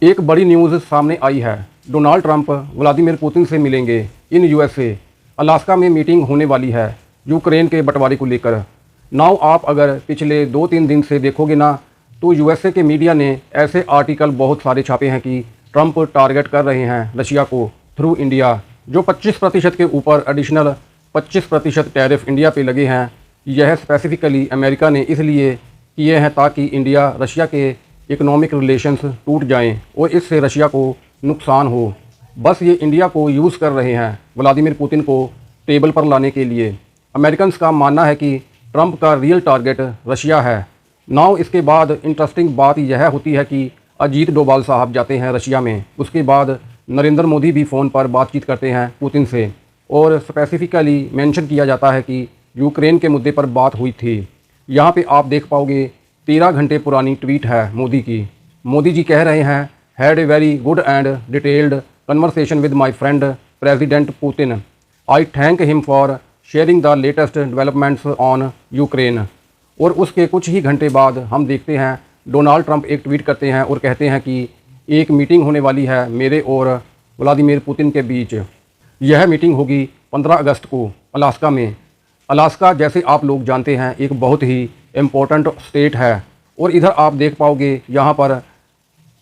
एक बड़ी न्यूज़ सामने आई है। डोनाल्ड ट्रंप व्लादिमीर पुतिन से मिलेंगे इन यूएसए। अलास्का में मीटिंग होने वाली है यूक्रेन के बंटवारे को लेकर। नाउ आप अगर पिछले 2-3 दिन से देखोगे ना, तो यूएसए के मीडिया ने ऐसे आर्टिकल बहुत सारे छापे हैं कि ट्रंप टारगेट कर रहे हैं रशिया को थ्रू इंडिया। जो 25% के ऊपर एडिशनल 25% टैरिफ इंडिया पे लगे हैं, यह स्पेसिफिकली अमेरिका ने इसलिए किए हैं ताकि इंडिया रशिया के इकोनॉमिक रिलेशंस टूट जाएं और इससे रशिया को नुकसान हो। बस ये इंडिया को यूज़ कर रहे हैं व्लादिमीर पुतिन को टेबल पर लाने के लिए। अमेरिकन्स का मानना है कि ट्रंप का रियल टारगेट रशिया है। नाउ इसके बाद इंटरेस्टिंग बात यह होती है कि अजीत डोभाल साहब जाते हैं रशिया में। उसके बाद नरेंद्र मोदी भी फ़ोन पर बातचीत करते हैं पुतिन से और स्पेसिफिकली मेंशन किया जाता है कि यूक्रेन के मुद्दे पर बात हुई थी। यहाँ पे आप देख पाओगे 13 घंटे पुरानी ट्वीट है मोदी की। मोदी जी कह रहे हैं, had a very good and detailed conversation with my friend president Putin. I thank him for sharing the latest developments on Ukraine. और उसके कुछ ही घंटे बाद हम देखते हैं डोनाल्ड ट्रंप एक ट्वीट करते हैं और कहते हैं कि एक मीटिंग होने वाली है मेरे और व्लादिमीर पुतिन के बीच। यह मीटिंग होगी 15 अगस्त को अलास्का में। अलास्का जैसे आप लोग जानते हैं एक बहुत ही इम्पोर्टेंट स्टेट है और इधर आप देख पाओगे यहाँ पर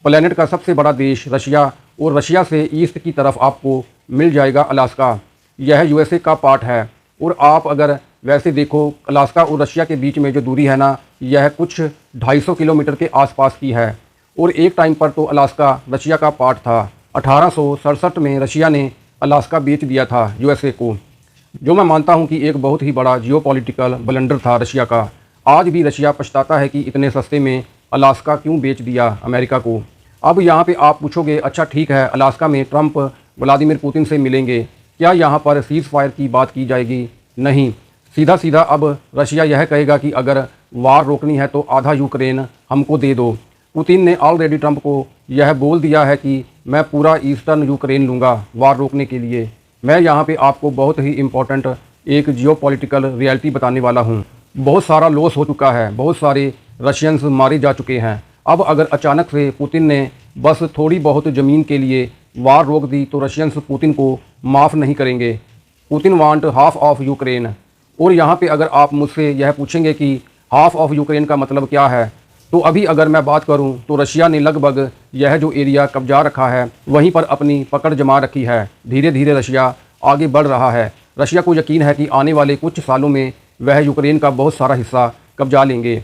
प्लेनेट का सबसे बड़ा देश रशिया, और रशिया से ईस्ट की तरफ आपको मिल जाएगा अलास्का। यह यूएसए का पार्ट है। और आप अगर वैसे देखो अलास्का और रशिया के बीच में जो दूरी है ना, यह कुछ 250 किलोमीटर के आसपास की है। और एक टाइम पर तो अलास्का रशिया का पार्ट था। 1867 में रशिया ने अलास्का बेच दिया था यूएसए को, जो मैं मानता हूं कि एक बहुत ही बड़ा जियोपॉलिटिकल ब्लंडर था रशिया का। आज भी रशिया पछताता है कि इतने सस्ते में अलास्का क्यों बेच दिया अमेरिका को। अब यहाँ पे आप पूछोगे, अच्छा ठीक है, अलास्का में ट्रंप व्लादिमीर पुतिन से मिलेंगे, क्या यहाँ पर सीज़ फायर की बात की जाएगी? नहीं, सीधा सीधा अब रशिया यह कहेगा कि अगर वार रोकनी है तो आधा यूक्रेन हमको दे दो। पुतिन ने ऑलरेडी ट्रंप को यह बोल दिया है कि मैं पूरा ईस्टर्न यूक्रेन लूँगा वार रोकने के लिए। मैं यहाँ पे आपको बहुत ही इम्पोर्टेंट एक जियोपॉलिटिकल रियलिटी बताने वाला हूँ। बहुत सारा लॉस हो चुका है, बहुत सारे रशियंस मारे जा चुके हैं। अब अगर अचानक से पुतिन ने बस थोड़ी बहुत ज़मीन के लिए वार रोक दी तो रशियंस पुतिन को माफ़ नहीं करेंगे। Putin want half of Ukraine. और यहाँ पे अगर आप मुझसे यह पूछेंगे कि हाफ ऑफ यूक्रेन का मतलब क्या है, तो अभी अगर मैं बात करूं तो रशिया ने लगभग यह जो एरिया कब्जा रखा है वहीं पर अपनी पकड़ जमा रखी है। धीरे धीरे रशिया आगे बढ़ रहा है। रशिया को यकीन है कि आने वाले कुछ सालों में वह यूक्रेन का बहुत सारा हिस्सा कब्जा लेंगे।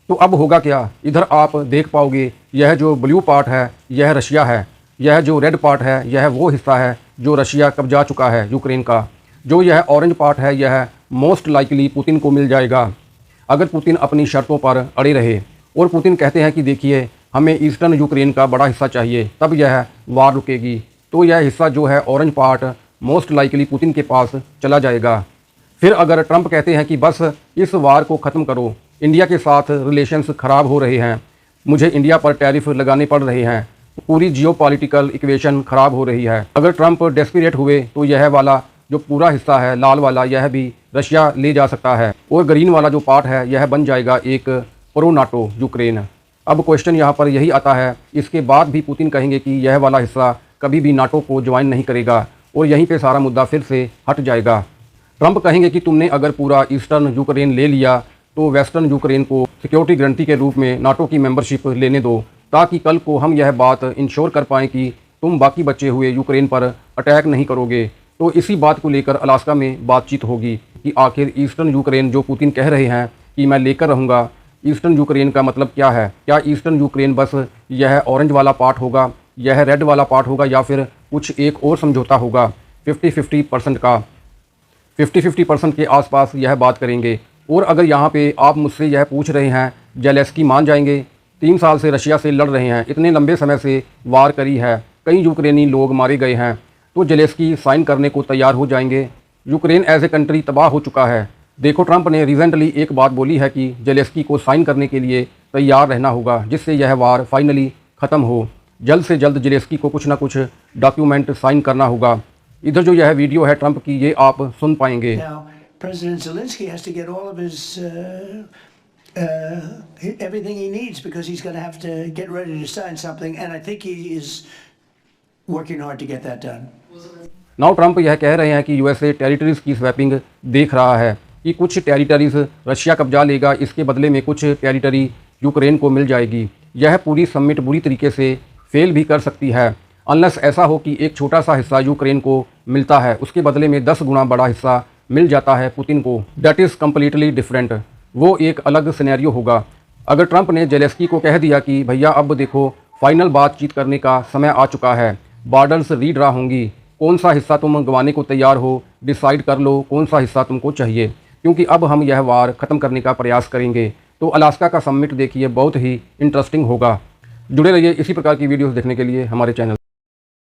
तो अब होगा क्या, इधर आप देख पाओगे यह जो ब्लू पार्ट है यह रशिया है, यह जो रेड पार्ट है यह वो हिस्सा है जो रशिया कब्जा चुका है यूक्रेन का। जो यह ऑरेंज पार्ट है यह मोस्ट लाइकली पुतिन को मिल जाएगा अगर पुतिन अपनी शर्तों पर अड़े रहे। और पुतिन कहते हैं कि देखिए हमें ईस्टर्न यूक्रेन का बड़ा हिस्सा चाहिए, तब यह वार रुकेगी। तो यह हिस्सा जो है orange part most likely Putin के पास चला जाएगा। फिर अगर ट्रंप कहते हैं कि बस इस वार को ख़त्म करो, इंडिया के साथ रिलेशंस ख़राब हो रहे हैं, मुझे इंडिया पर टैरिफ लगाने पड़ रहे हैं, पूरी जियोपॉलिटिकल इक्वेशन ख़राब हो रही है। अगर ट्रंप डेस्परेट हुए तो यह वाला जो पूरा हिस्सा है लाल वाला यह भी रशिया ले जा सकता है और ग्रीन वाला जो पार्ट है यह बन जाएगा एक प्रो नाटो यूक्रेन। अब क्वेश्चन यहाँ पर यही आता है, इसके बाद भी पुतिन कहेंगे कि यह वाला हिस्सा कभी भी नाटो को ज्वाइन नहीं करेगा और यहीं पे सारा मुद्दा फिर से हट जाएगा। ट्रंप कहेंगे कि तुमने अगर पूरा ईस्टर्न यूक्रेन ले लिया तो वेस्टर्न यूक्रेन को सिक्योरिटी गारंटी के रूप में नाटो की मेंबरशिप लेने दो, ताकि कल को हम यह बात इंश्योर कर पाएँ कि तुम बाकी बचे हुए यूक्रेन पर अटैक नहीं करोगे। तो इसी बात को लेकर अलास्का में बातचीत होगी कि आखिर ईस्टर्न यूक्रेन जो पुतिन कह रहे हैं कि मैं लेकर रहूँगा, ईस्टर्न यूक्रेन का मतलब क्या है? क्या ईस्टर्न यूक्रेन बस यह ऑरेंज वाला पार्ट होगा, यह रेड वाला पार्ट होगा, या फिर कुछ एक और समझौता होगा 50-50% का? 50-50% के आसपास यह बात करेंगे। और अगर यहाँ पे आप मुझसे यह पूछ रहे हैं जेलेस्की मान जाएंगे? 3 साल से रशिया से लड़ रहे हैं, इतने लंबे समय से वार करी है, कई यूक्रेनी लोग मारे गए हैं, तो जेलेस्की साइन करने को तैयार हो जाएंगे? यूक्रेन एज ए कंट्री तबाह हो चुका है। देखो ट्रंप ने रिसेंटली एक बात बोली है कि जेलेस्की को साइन करने के लिए तैयार रहना होगा, जिससे यह वार फाइनली ख़त्म हो। जल्द से जल्द जेलेस्की को कुछ ना कुछ डॉक्यूमेंट साइन करना होगा। इधर जो यह वीडियो है ट्रंप की, ये आप सुन पाएंगे। President Zelensky has to get all of his everything he needs, because he's going to have to get ready to sign something, and I think he is working hard to get that done. Now Trump यह कह रहे हैं कि USA territories की swapping देख रहा है कि कुछ टेरिटरीज़ रशिया कब्जा लेगा, इसके बदले में कुछ टेरिटरी यूक्रेन को मिल जाएगी। यह पूरी समिट बुरी तरीके से फेल भी कर सकती है, अनलेस ऐसा हो कि एक छोटा सा हिस्सा यूक्रेन को मिलता है, उसके बदले में 10 गुना बड़ा हिस्सा मिल जाता है पुतिन को। That is completely different. वो एक अलग सिनेरियो होगा। अगर ट्रंप ने जेलेंस्की को कह दिया कि भैया अब देखो फाइनल बातचीत करने का समय आ चुका है, बॉर्डर्स रीड्रा होंगी, कौन सा हिस्सा तुम गंवाने को तैयार हो, डिसाइड कर लो कौन सा हिस्सा तुमको चाहिए, क्योंकि अब हम यह वार ख़त्म करने का प्रयास करेंगे। तो अलास्का का समिट देखिए, बहुत ही इंटरेस्टिंग होगा। जुड़े रहिए इसी प्रकार की वीडियोस देखने के लिए हमारे चैनल।